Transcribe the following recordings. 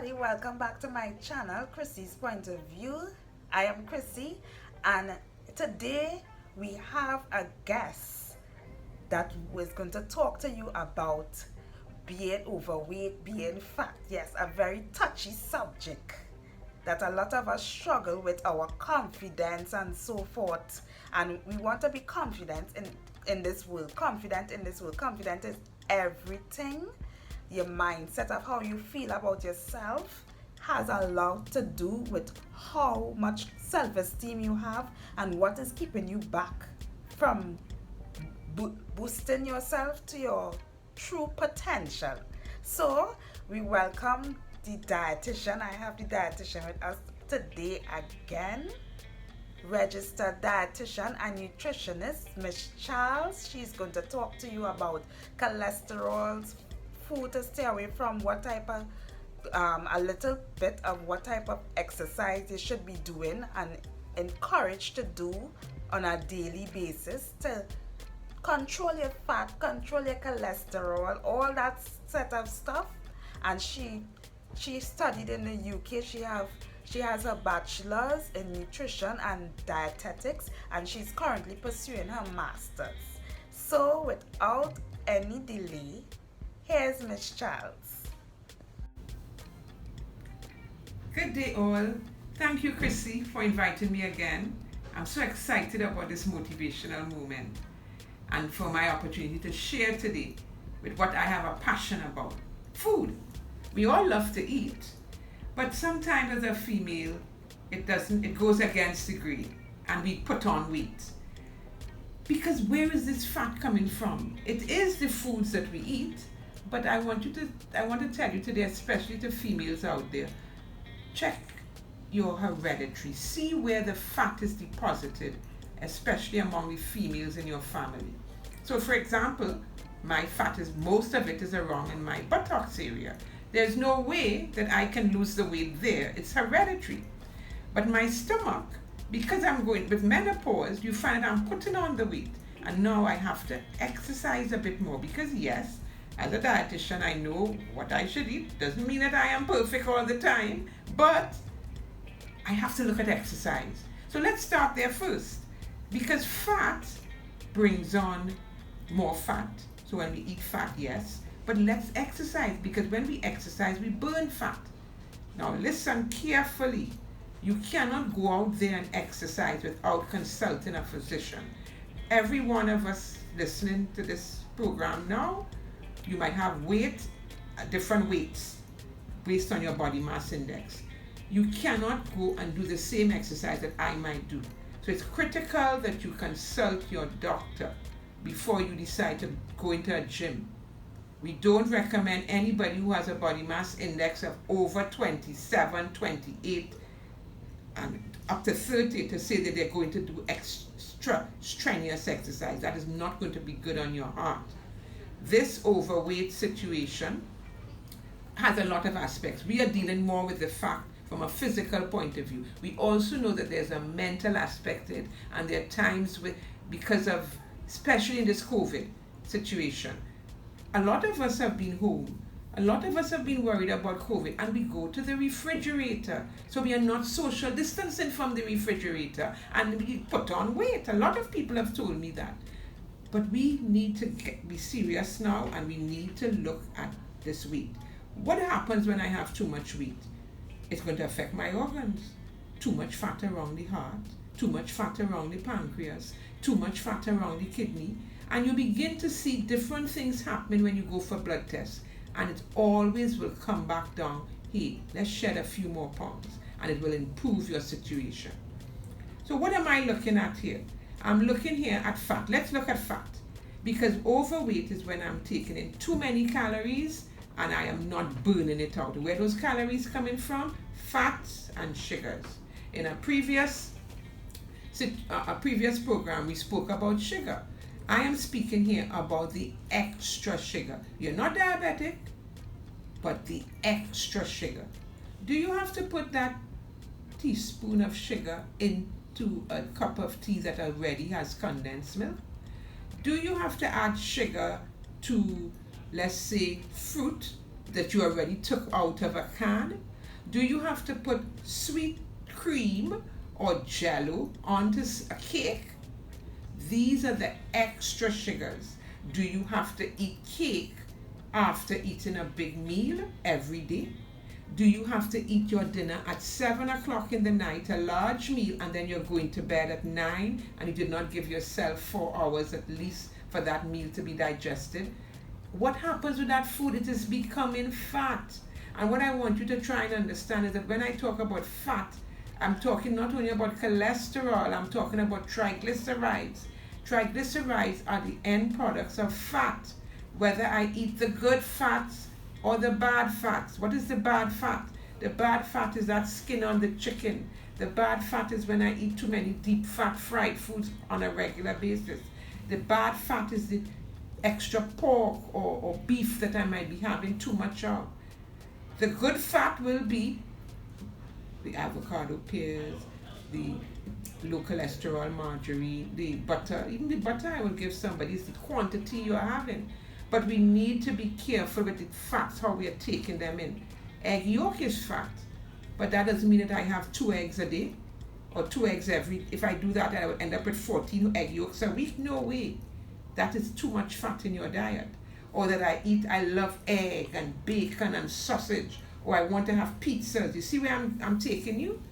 everybody, welcome back to my channel, Chrissy's Point of View. I am Chrissy, and today we have a guest that was going to talk to you about being overweight, being fat. Yes, a very touchy subject that a lot of us struggle with our confidence and so forth. And we want to be confident in this world. Confident in this world. Confident is everything. Your mindset of how you feel about yourself has a lot to do with how much self-esteem you have and what is keeping you back from boosting yourself to your true potential. So we welcome the dietitian. I have the dietitian with us today again. Registered dietitian and nutritionist, Miss Charles. She's going to talk to you about cholesterol, food to stay away from, what type of a little bit of what type of exercise you should be doing and encouraged to do on a daily basis to control your fat, control your cholesterol, all that set of stuff. And she studied in the UK. She has a bachelor's in nutrition and dietetics, and she's currently pursuing her master's. So without any delay, here's Miss Charles. Good day all. Thank you, Chrissy, for inviting me again. I'm so excited about this motivational moment and for my opportunity to share today with what I have a passion about. Food. We all love to eat, but sometimes as a female, it goes against the grain and we put on weight. Because where is this fat coming from? It is the foods that we eat, but I want to tell you today, especially to females out there, check your hereditary. See where the fat is deposited, especially among the females in your family. So for example, my fat most of it is around in my buttocks area. There's no way that I can lose the weight there. It's hereditary. But my stomach, because I'm going with menopause, you find I'm putting on the weight. And now I have to exercise a bit more because yes, as a dietitian, I know what I should eat. Doesn't mean that I am perfect all the time, but I have to look at exercise. So let's start there first, because fat brings on more fat. So when we eat fat, yes, but let's exercise, because when we exercise, we burn fat. Now listen carefully. You cannot go out there and exercise without consulting a physician. Every one of us listening to this program now, you might have different weights based on your body mass index. You cannot go and do the same exercise that I might do. So it's critical that you consult your doctor before you decide to go into a gym. We don't recommend anybody who has a body mass index of over 27, 28, and up to 30 to say that they're going to do extra strenuous exercise. That is not going to be good on your heart. This overweight situation has a lot of aspects. We are dealing more with the fact from a physical point of view. We also know that there's a mental aspect to it, and there are times because of, especially in this COVID situation, a lot of us have been home. A lot of us have been worried about COVID, and we go to the refrigerator. So we are not social distancing from the refrigerator, and we put on weight. A lot of people have told me that. But we need to be serious now, and we need to look at this weight. What happens when I have too much weight? It's going to affect my organs. Too much fat around the heart, too much fat around the pancreas, too much fat around the kidney, and you begin to see different things happening when you go for blood tests, and it always will come back down, hey, let's shed a few more pounds, and it will improve your situation. So what am I looking at here? I'm looking here at fat. Let's look at fat, because overweight is when I'm taking in too many calories and I am not burning it out. Where those calories coming from? Fats and sugars. In a previous program, we spoke about sugar. I am speaking here about the extra sugar. You're not diabetic, but the extra sugar. Do you have to put that teaspoon of sugar into a cup of tea that already has condensed milk? Do you have to add sugar to, let's say, fruit that you already took out of a can? Do you have to put sweet cream or jello onto a cake? These are the extra sugars. Do you have to eat cake after eating a big meal every day? Do you have to eat your dinner at 7 o'clock in the night, a large meal, and then you're going to bed at 9 and you did not give yourself 4 hours at least for that meal to be digested? What happens with that food? It is becoming fat. And what I want you to try and understand is that when I talk about fat, I'm talking not only about cholesterol, I'm talking about triglycerides. Triglycerides are the end products of fat. Whether I eat the good fats or the bad fats. What is the bad fat? The bad fat is that skin on the chicken. The bad fat is when I eat too many deep fat fried foods on a regular basis. The bad fat is the extra pork or beef that I might be having too much of. The good fat will be the avocado pears, the low cholesterol margarine, the butter. Even the butter I will give somebody is the quantity you're having. But we need to be careful with the fats, how we are taking them in. Egg yolk is fat, but that doesn't mean that I have 2 eggs a day or 2 eggs if I do that, I will end up with 14 egg yolks a week. No way. That is too much fat in your diet. Or that I love egg and bacon and sausage, or I want to have pizzas. You see where I'm taking you?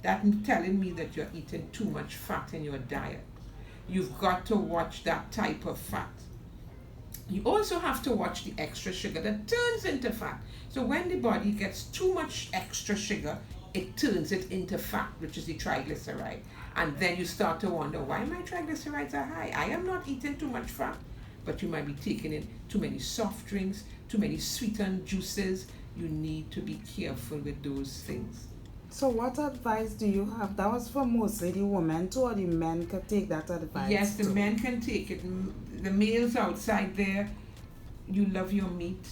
That's telling me that you're eating too much fat in your diet. You've got to watch that type of fat. You also have to watch the extra sugar that turns into fat. So when the body gets too much extra sugar, it turns it into fat, which is the triglyceride. And then you start to wonder, why my triglycerides are high? I am not eating too much fat, but you might be taking in too many soft drinks, too many sweetened juices. You need to be careful with those things. So what advice do you have? That was for mostly the women too, or the men could take that advice? Yes, the too? men can take it. The males outside there, you love your meat.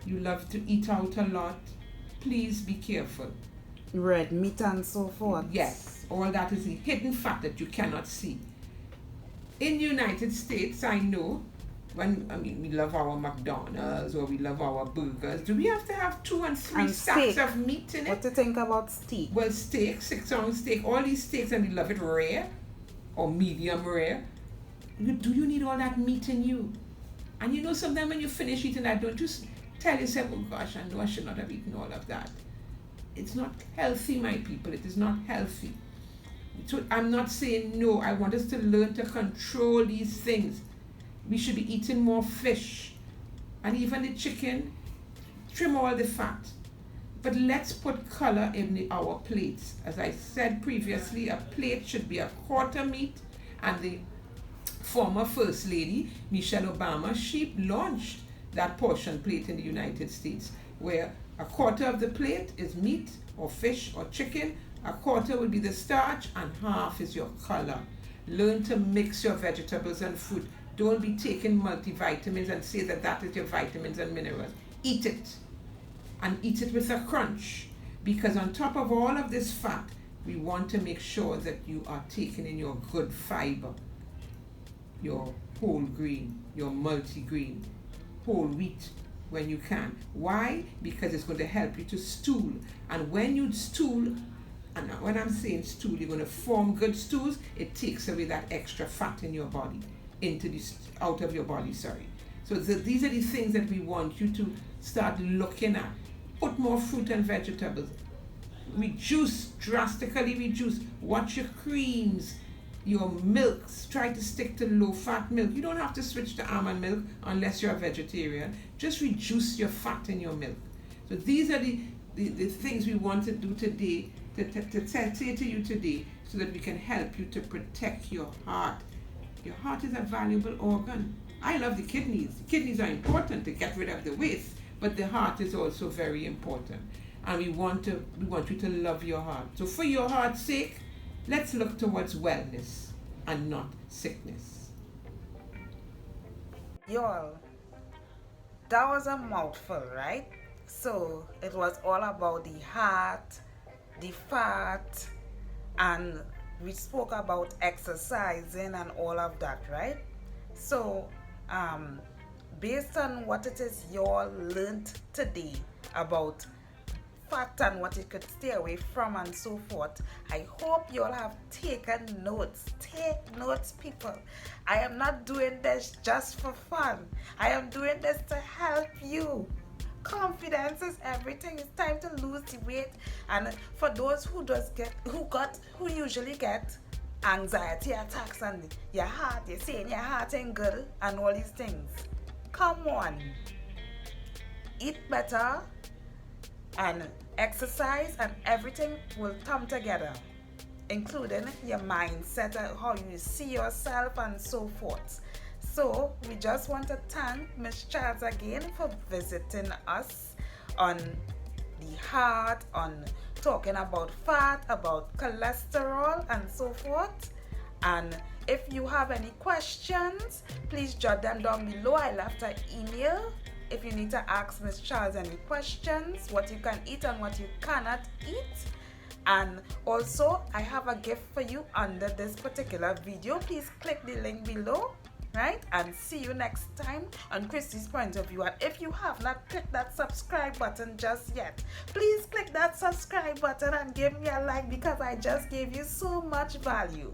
You love to eat out a lot. Please be careful. Red meat and so forth. Yes, all that is the hidden fat that you cannot see. In the United States, I know, we love our McDonald's or we love our burgers. Do we have to have 2 and 3 stacks of meat in it? What do you think about steak? Well, steak, 6-ounce steak, all these steaks, and we love it rare or medium rare. Do you need all that meat in you? And you know, sometimes when you finish eating that, don't you tell yourself, oh gosh, I know I should not have eaten all of that. It's not healthy, my people. It is not healthy. So I'm not saying no. I want us to learn to control these things. We should be eating more fish. And even the chicken, trim all the fat. But let's put color in our plates. As I said previously, a plate should be a quarter meat. And the former First Lady, Michelle Obama, she launched that portion plate in the United States, where a quarter of the plate is meat or fish or chicken, a quarter will be the starch, and half is your color. Learn to mix your vegetables and fruit. Don't be taking multivitamins and say that that is your vitamins and minerals. Eat it. And eat it with a crunch. Because on top of all of this fat, we want to make sure that you are taking in your good fiber, your whole grain, your multigrain, whole wheat when you can. Why? Because it's going to help you to stool. And when you stool, and when I'm saying stool, you're going to form good stools. It takes away that extra fat in your body, out of your body, sorry. So these are the things that we want you to start looking at. Put more fruit and vegetables. Drastically reduce. Watch your creams, your milks. Try to stick to low-fat milk. You don't have to switch to almond milk unless you're a vegetarian. Just reduce your fat in your milk. So these are the things we want to do today, to say to you today, so that we can help you to protect your heart. Your heart is a valuable organ. I love the kidneys. The kidneys are important to get rid of the waste, but the heart is also very important. And we want you to love your heart. So for your heart's sake, let's look towards wellness and not sickness. Y'all, that was a mouthful, right? So it was all about the heart, the fat, and we spoke about exercising and all of that, right? So based on what it is you all learned today about fat and what you could stay away from and so forth. I hope you all have taken notes. Take notes, people. I am not doing this just for fun. I am doing this to help you. Confidence is everything. It's time to lose the weight. And for those who usually get anxiety attacks and you're saying your heart ain't good and all these things. Come on. Eat better and exercise and everything will come together, including your mindset and how you see yourself and so forth. So we just want to thank Ms. Charles again for visiting us on the heart, on talking about fat, about cholesterol and so forth. And if you have any questions, please jot them down below. I left an email if you need to ask Ms. Charles any questions, what you can eat and what you cannot eat. And also I have a gift for you under this particular video. Please click the link below, right? And see you next time on Chrissy's Point of View. And if you have not clicked that subscribe button just yet, please click that subscribe button and give me a like because I just gave you so much value.